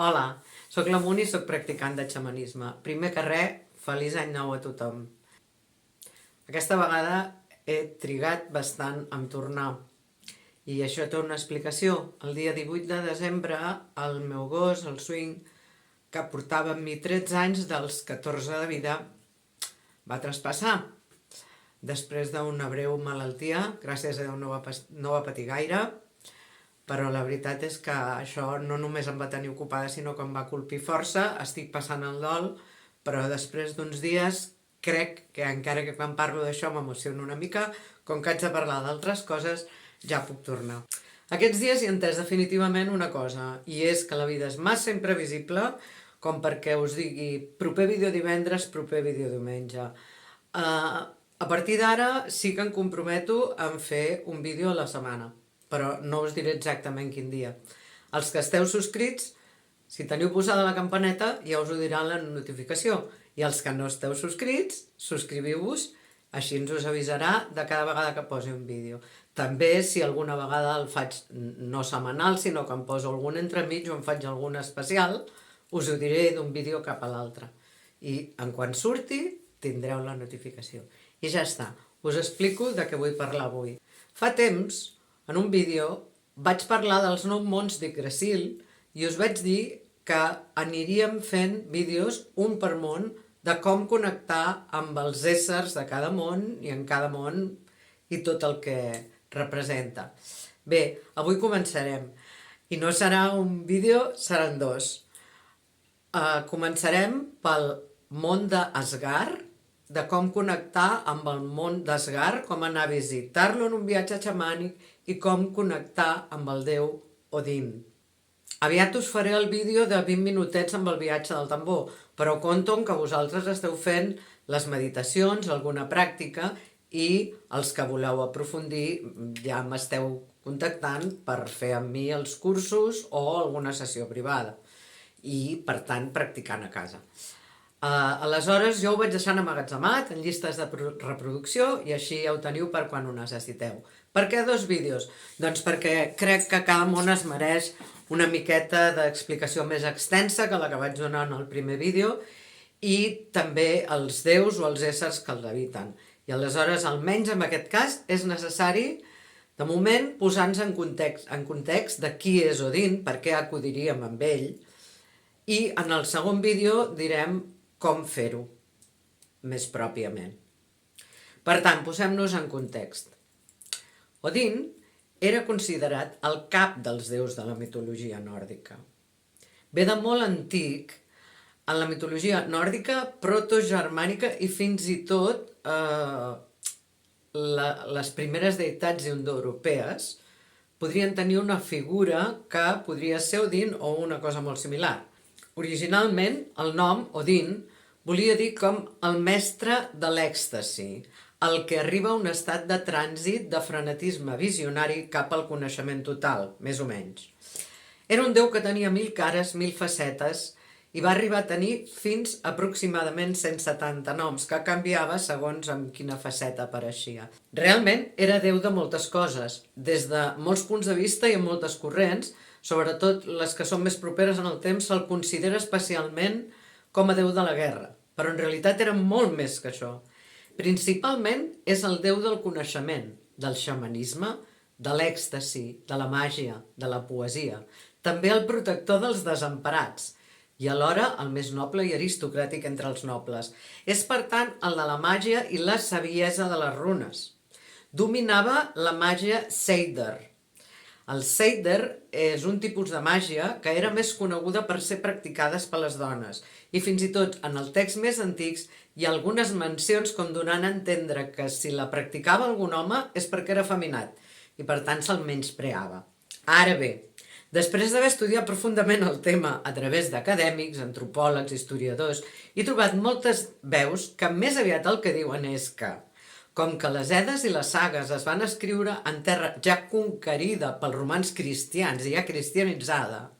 Hola, sóc la Muni i sóc practicant de xamanisme. Primer que res, feliç any nou a tothom. Aquesta vegada he trigat bastant en tornar i això té una explicació. El dia 18 de desembre el meu gos, el Swing, que portava amb mi 13 anys dels 14 de vida, va traspassar. Després d'una breu malaltia, gràcies a Déu no va patir gaire, però la veritat és que això no només em va tenir ocupada, sinó que em va colpir força. Estic passant el dol, però després d'uns dies crec que, encara que quan parlo d'això m'emociono una mica, com que haig de parlar d'altres coses, ja puc tornar. Aquests dies he entès definitivament una cosa, i és que la vida és massa imprevisible com perquè us digui proper vídeo divendres, proper vídeo diumenge. A partir d'ara sí que em comprometo a fer un vídeo a la setmana, però no us diré exactament quin dia. Els que esteu subscrits, si teniu posada la campaneta, ja us ho dirà la notificació. I els que no esteu subscrits, subscriviu-vos, així ens us avisarà de cada vegada que posi un vídeo. També, si alguna vegada el faig no setmanal, sinó que em poso algun entremig o em faig algun especial, us ho diré d'un vídeo cap a l'altre. I en quan surti, tindreu la notificació. I ja està, us explico de què vull parlar avui. Fa temps, en un vídeo, vaig parlar dels 9 mons d'Yggdrasil i us vaig dir que aniríem fent vídeos un per món de com connectar amb els éssers de cada món i en cada món i tot el que representa. Bé, avui començarem. I no serà un vídeo, seran dos. Començarem pel món d'Asgard, de com connectar amb el món d'Asgard, com anar a visitar-lo en un viatge xamànic i com connectar amb el déu Odin. Aviat us faré el vídeo de 20 minutets amb el viatge del tambor, però compto que vosaltres esteu fent les meditacions, alguna pràctica, i els que voleu aprofundir ja m'esteu contactant per fer amb mi els cursos o alguna sessió privada i, per tant, practicant a casa. Aleshores, jo ho vaig deixant emmagatzemat en llistes de reproducció i així ja ho teniu per quan ho necessiteu. Per què 2 vídeos? Doncs perquè crec que cada món es mereix una miqueta d'explicació més extensa que la que vaig donar en el primer vídeo i també els déus o els éssers que els habiten. I aleshores, almenys en aquest cas, és necessari, de moment, posar-nos en context de qui és Odin, per què acudiríem amb ell, i en el segon vídeo direm com fer-ho més pròpiament. Per tant, posem-nos en context. Odin era considerat el cap dels déus de la mitologia nòrdica. Ve de molt antic en la mitologia nòrdica, protogermànica i fins i tot les primeres deïtats indoeuropees podrien tenir una figura que podria ser Odin o una cosa molt similar. Originalment, el nom, Odin, volia dir com el mestre de l'èxtasi, el que arriba a un estat de trànsit de frenetisme visionari cap al coneixement total, més o menys. Era un déu que tenia 1000 cares, 1000 facetes, i va arribar a tenir fins aproximadament 170 noms, que canviava segons amb quina faceta apareixia. Realment era déu de moltes coses, des de molts punts de vista i en moltes corrents, sobretot les que són més properes en el temps, se'l considera especialment com a déu de la guerra, però en realitat era molt més que això. Principalment és el déu del coneixement, del xamanisme, de l'èxtasi, de la màgia, de la poesia, també el protector dels desemparats, i alhora el més noble i aristocràtic entre els nobles. És, per tant, el de la màgia i la saviesa de les runes. Dominava la màgia Seidr. El Seidr és un tipus de màgia que era més coneguda per ser practicades per les dones i fins i tot en el text més antics hi ha algunes mencions com donant a entendre que si la practicava algun home és perquè era afeminat i per tant se'l menyspreava. Ara bé, després d'haver estudiat profundament el tema a través d'acadèmics, antropòlegs, historiadors, he trobat moltes veus que més aviat el que diuen és que, com que les Edes i les sagues es van escriure en terra ja conquerida pels romans cristians i ja cristianitzada,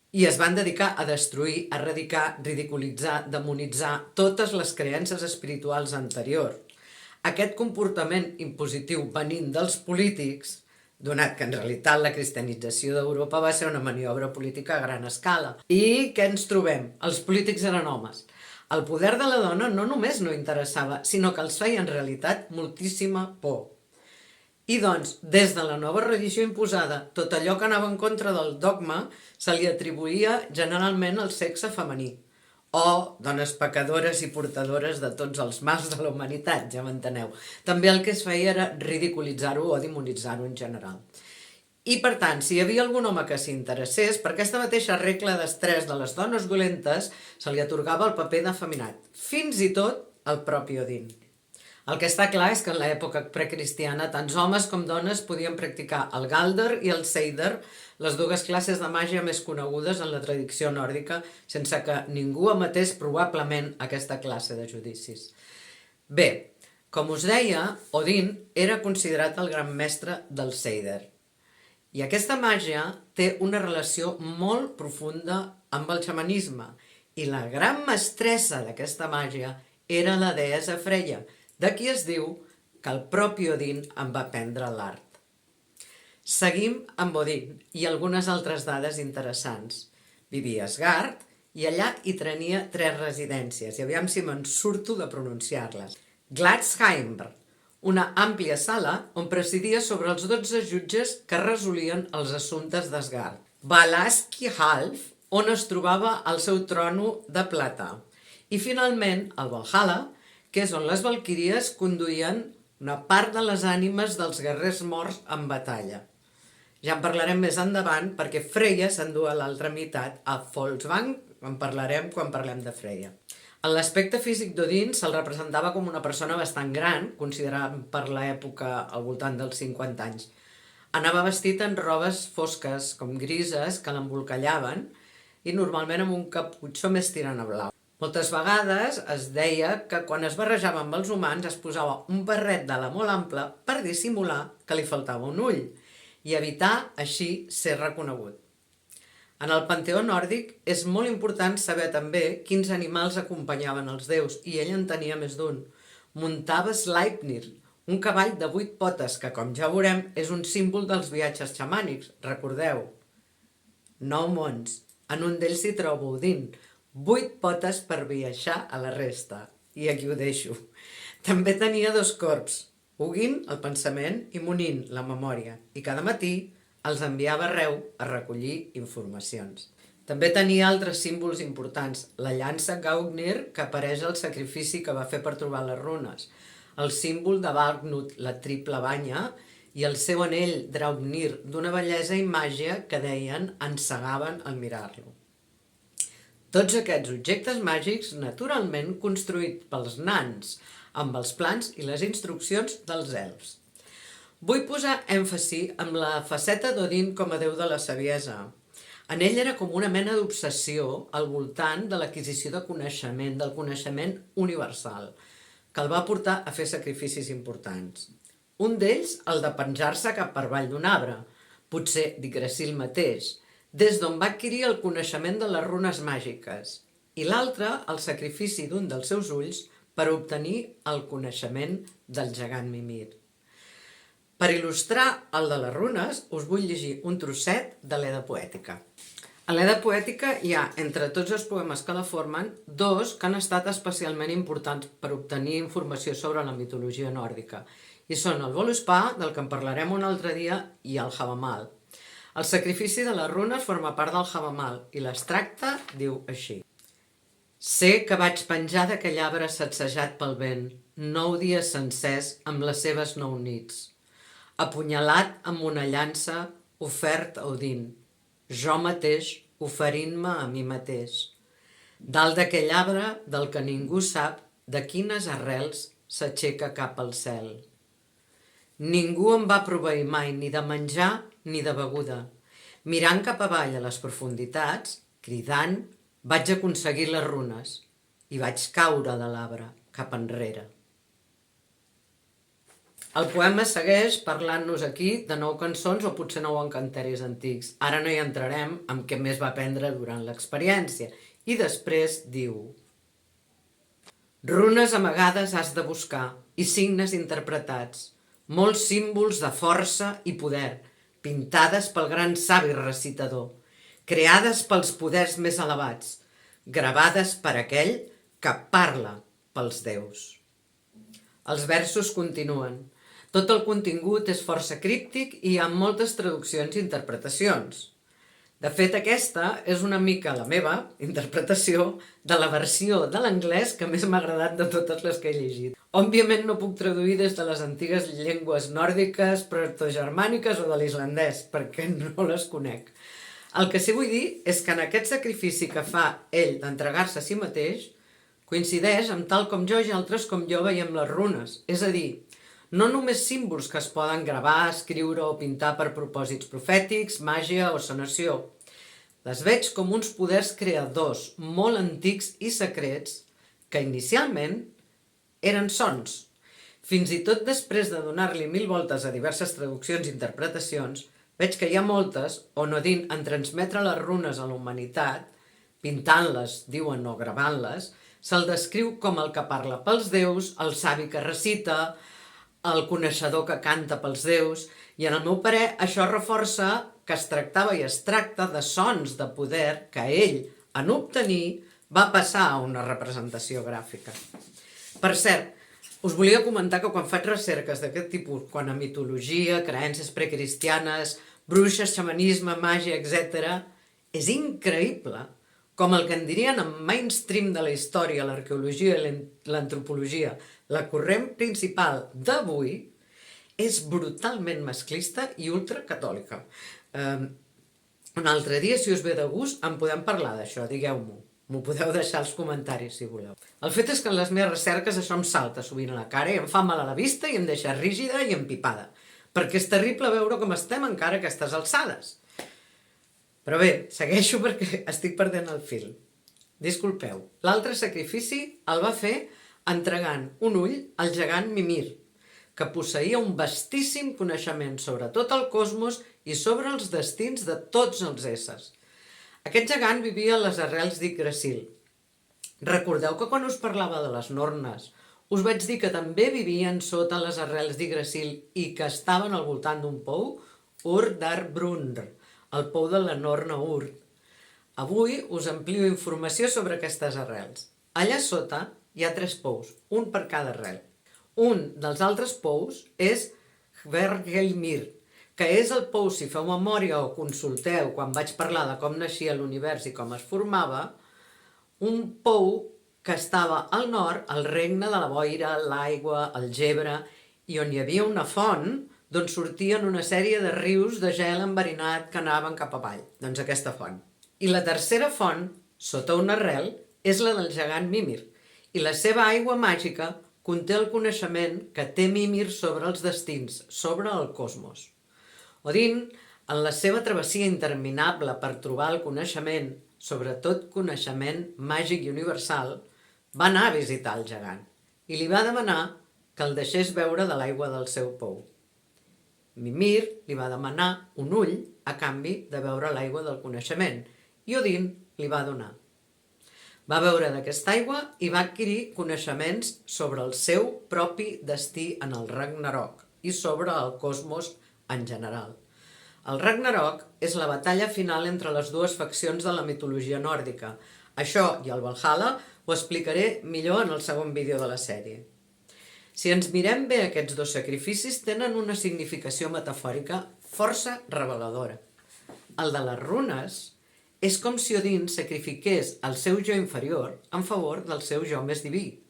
i es van dedicar a destruir, a erradicar, ridiculitzar, demonitzar totes les creences espirituals anteriors, aquest comportament impositiu venint dels polítics donat que en realitat la cristianització d'Europa va ser una maniobra política a gran escala. I què ens trobem? Els polítics eren homes. El poder de la dona no només no interessava, sinó que els feia en realitat moltíssima por. I doncs, des de la nova religió imposada, tot allò que anava en contra del dogma se li atribuïa generalment al sexe femení, o dones pecadores i portadores de tots els mals de la humanitat, ja m'enteneu. També el que es feia era ridiculitzar-ho o demonitzar-ho en general. I per tant, si hi havia algun home que s'interessés, per aquesta mateixa regla d'estrès de les dones dolentes se li atorgava el paper d'efeminat, fins i tot el propi Odin. El que està clar és que en l'època precristiana tant homes com dones podien practicar el Galder i el Seider, les dues classes de màgia més conegudes en la tradició nòrdica, sense que ningú emetés probablement aquesta classe de judicis. Bé, com us deia, Odin era considerat el gran mestre del Seider. I aquesta màgia té una relació molt profunda amb el xamanisme, i la gran mestressa d'aquesta màgia era la deessa Freya, de qui es diu que el propi Odin en va prendre l'art. Seguim amb Odin i algunes altres dades interessants. Vivia a Asgard i allà hi tenia 3 residències, i aviam si me'n surto de pronunciar-les. Gladsheimr, una àmplia sala on presidia sobre els 12 jutges que resolien els assumptes d'Asgard. Valaskihhalf, on es trobava el seu trono de plata. I finalment el Valhalla, que és on les valquíries conduïen una part de les ànimes dels guerrers morts en batalla. Ja en parlarem més endavant perquè Freya s'endú l'altra meitat a Folksvang, en parlarem quan parlem de Freya. En l'aspecte físic d'Odin se'l representava com una persona bastant gran, considerant per l'època al voltant dels 50 anys. Anava vestit en robes fosques, com grises, que l'embolcallaven, i normalment amb un caputxó més tirant a blau. Moltes vegades es deia que quan es barrejava amb els humans es posava un barret d'ala molt ample per dissimular que li faltava un ull i evitar així ser reconegut. En el panteó nòrdic és molt important saber també quins animals acompanyaven els déus, i ell en tenia més d'un. Muntava Sleipnir, un cavall de 8 potes que, com ja veurem, és un símbol dels viatges xamànics, recordeu. 9 mons, en un d'ells s'hi troba Odin, 8 potes per viatjar a la resta. I aquí ho deixo. També tenia 2 corps, Hugin, el pensament, i Munin, la memòria, i cada matí els enviava arreu a recollir informacions. També tenia altres símbols importants, la llança Gaugnir, que apareix al sacrifici que va fer per trobar les runes, el símbol de Valknut, la triple banya, i el seu anell Draupnir, d'una bellesa i màgia que deien encegaven al mirar-lo. Tots aquests objectes màgics naturalment construïts pels nans, amb els plans i les instruccions dels elfs. Vull posar èmfasi en la faceta d'Odin com a déu de la saviesa. En ell era com una mena d'obsessió al voltant de l'adquisició de coneixement, del coneixement universal, que el va portar a fer sacrificis importants. Un d'ells, el de penjar-se cap per avall d'un arbre, potser Yggdrasil mateix, des d'on va adquirir el coneixement de les runes màgiques, i l'altre, el sacrifici d'un dels seus ulls per obtenir el coneixement del gegant Mimir. Per il·lustrar el de les runes, us vull llegir un trosset de l'Eda Poètica. A l'Eda Poètica hi ha, entre tots els poemes que la formen, 2 que han estat especialment importants per obtenir informació sobre la mitologia nòrdica, i són el Völuspá, del que en parlarem un altre dia, i el Havamal. El sacrifici de les runes forma part del Havamal, i l'extracte diu així. Sé que vaig penjar d'aquell arbre sacsejat pel vent, 9 dies sencers amb les seves 9 nits, apunyalat amb una llança ofert a Odin, jo mateix oferint-me a mi mateix. Dalt d'aquell arbre del que ningú sap de quines arrels s'aixeca cap al cel. Ningú em va proveir mai ni de menjar ni de beguda. Mirant cap avall a les profunditats, cridant, vaig aconseguir les runes i vaig caure de l'arbre cap enrere. El poema segueix parlant-nos aquí de 9 cançons o potser 9 encanteris antics. Ara no hi entrarem en què més va aprendre durant l'experiència. I després diu: runes amagades has de buscar i signes interpretats. molts símbols de força i poder, pintades pel gran savi recitador, creades pels poders més elevats, gravades per aquell que parla pels déus. Els versos continuen. Tot el contingut és força críptic i hi ha moltes traduccions i interpretacions. De fet, aquesta és una mica la meva interpretació de la versió de l'anglès que més m'ha agradat de totes les que he llegit. Òbviament no puc traduir des de les antigues llengües nòrdiques, protogermàniques o de l'islandès, perquè no les conec. El que sí vull dir és que en aquest sacrifici que fa ell d'entregar-se a si mateix, coincideix amb tal com jo i altres com jo veiem les runes, és a dir, no només símbols que es poden gravar, escriure o pintar per propòsits profètics, màgia o sanació. Les veig com uns poders creadors molt antics i secrets que inicialment eren sons. Fins i tot després de donar-li 1000 voltes a diverses traduccions i interpretacions, veig que hi ha moltes on Odin, en transmetre les runes a la humanitat, pintant-les, diuen, o gravant-les, se'l descriu com el que parla pels déus, el savi que recita, el coneixedor que canta pels déus, i en el meu parer això reforça que es tractava i es tracta de sons de poder que ell, en obtenir, va passar a una representació gràfica. Per cert, us volia comentar que quan faig recerques d'aquest tipus, quan a mitologia, creences precristianes, bruixes, xamanisme, màgia, etc., és increïble com el que en dirien en mainstream de la història, l'arqueologia i l'antropologia, la corrent principal d'avui és brutalment masclista i ultracatòlica. Un altre dia, si us ve de gust, en podem parlar d'això, digueu-m'ho. M'ho podeu deixar als comentaris, si voleu. El fet és que en les meves recerques això em salta sovint a la cara i em fa mal a la vista i em deixa rígida i empipada, perquè és terrible veure com estem encara a aquestes alçades. Però bé, segueixo perquè estic perdent el fil. Disculpeu. L'altre sacrifici el va fer entregant un ull al gegant Mimir, que posseïa un vastíssim coneixement sobre tot el cosmos i sobre els destins de tots els éssers. Aquest gegant vivia a les arrels d'Yggdrasil. Recordeu que quan us parlava de les Nornes, us vaig dir que també vivien sota les arrels d'Yggdrasil i que estaven al voltant d'un pou, Urdarbrunn, el pou de la Norna Urd. Avui us amplio informació sobre aquestes arrels. Allà sota hi ha 3 pous, un per cada arrel. Un dels altres pous és Hvergelmir, que és el pou, si feu memòria o consulteu quan vaig parlar de com naixia l'univers i com es formava, un pou que estava al nord, al regne de la boira, l'aigua, el gebre, i on hi havia una font d'on sortien una sèrie de rius de gel enverinat que anaven cap avall. Doncs aquesta font. I la tercera font, sota una arrel, és la del gegant Mimir, i la seva aigua màgica conté el coneixement que té Mimir sobre els destins, sobre el cosmos. Odin, en la seva travessia interminable per trobar el coneixement, sobretot coneixement màgic i universal, va anar a visitar el gegant i li va demanar que el deixés beure de l'aigua del seu pou. Mimir li va demanar un ull a canvi de beure l'aigua del coneixement i Odin li va donar. Va beure d'aquesta aigua i va adquirir coneixements sobre el seu propi destí en el Ragnarok i sobre el cosmos en general. El Ragnarok és la batalla final entre les dues faccions de la mitologia nòrdica. Això i el Valhalla ho explicaré millor en el segon vídeo de la sèrie. Si ens mirem bé, aquests 2 sacrificis tenen una significació metafòrica força reveladora. El de les runes és com si Odin sacrifiqués el seu jo inferior en favor del seu jo més diví,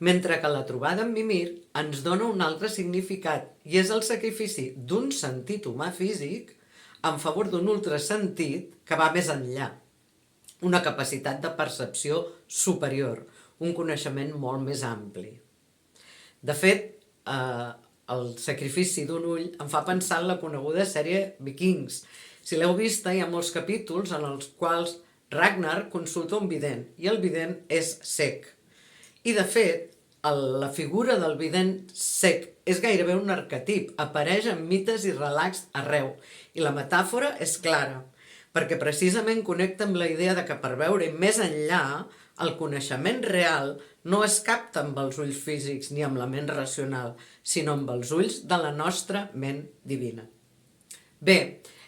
mentre que la trobada amb Mimir ens dona un altre significat i és el sacrifici d'un sentit humà físic en favor d'un ultrasentit que va més enllà, una capacitat de percepció superior, un coneixement molt més ampli. De fet, el sacrifici d'un ull em fa pensar en la coneguda sèrie Vikings. Si l'heu vista, hi ha molts capítols en els quals Ragnar consulta un vident i el vident és cec. I de fet, la figura del vident cec és gairebé un arquetip, apareix en mites i relats arreu, i la metàfora és clara, perquè precisament connecta amb la idea de que per veure més enllà El coneixement real no es capta amb els ulls físics ni amb la ment racional, sinó amb els ulls de la nostra ment divina. Bé,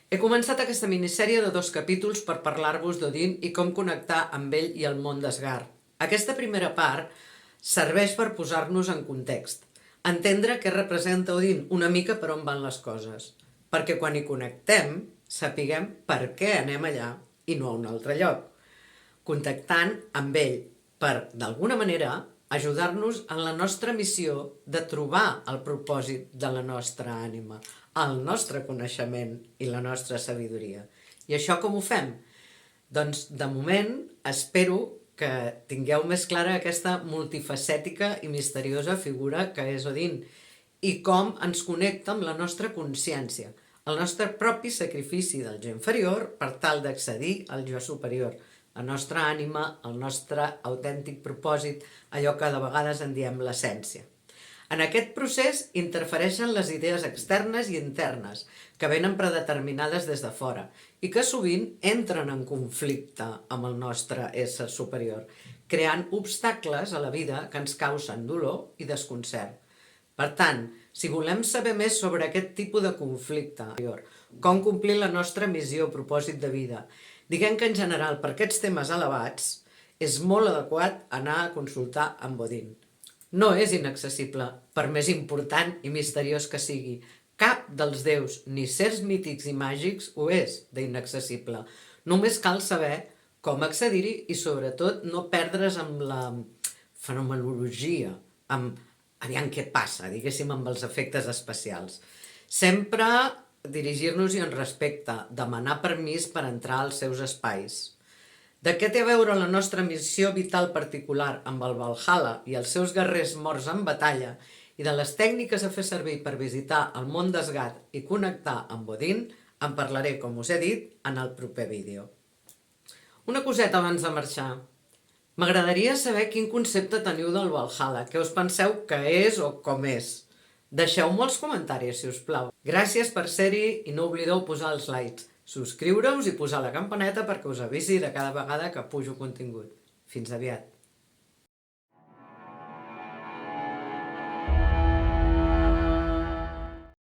he començat aquesta minissèrie de 2 capítols per parlar-vos d'Odin i com connectar amb ell i el món d'Asgard. Aquesta primera part serveix per posar-nos en context, entendre què representa Odin, una mica per on van les coses, perquè quan hi connectem sapiguem per què anem allà i no a un altre lloc, contactant amb ell per, d'alguna manera, ajudar-nos en la nostra missió de trobar el propòsit de la nostra ànima, el nostre coneixement i la nostra sabidoria. I això com ho fem? Doncs, de moment, espero que tingueu més clara aquesta multifacètica i misteriosa figura que és Odin i com ens connecta amb la nostra consciència, el nostre propi sacrifici del jo inferior per tal d'accedir al jo superior, la nostra ànima, el nostre autèntic propòsit, allò que de vegades en diem l'essència. En aquest procés interfereixen les idees externes i internes, que venen predeterminades des de fora i que sovint entren en conflicte amb el nostre ésser superior, creant obstacles a la vida que ens causen dolor i desconcert. Per tant, si volem saber més sobre aquest tipus de conflicte, com complir la nostra missió o propòsit de vida, diguem que en general per aquests temes elevats és molt adequat anar a consultar amb Odin. No és inaccessible, per més important i misteriós que sigui. Cap dels déus ni sers mítics i màgics ho és d'inaccessible. Només cal saber com accedir-hi i sobretot no perdre's amb la fenomenologia, amb aviam què passa, diguéssim, amb els efectes especials. Sempre dirigir-nos-hi en respecte, demanar permís per entrar als seus espais. De què té a veure la nostra missió vital particular amb el Valhalla i els seus guerrers morts en batalla i de les tècniques a fer servir per visitar el món d'Asgard i connectar amb Odin, en parlaré, com us he dit, en el proper vídeo. Una coseta abans de marxar. M'agradaria saber quin concepte teniu del Valhalla, què us penseu que és o com és. Deixeu-m'ho als comentaris, si us plau. Gràcies per ser-hi i no oblideu posar els likes, subscriure-us i posar la campaneta perquè us avisi de cada vegada que pujo contingut. Fins aviat.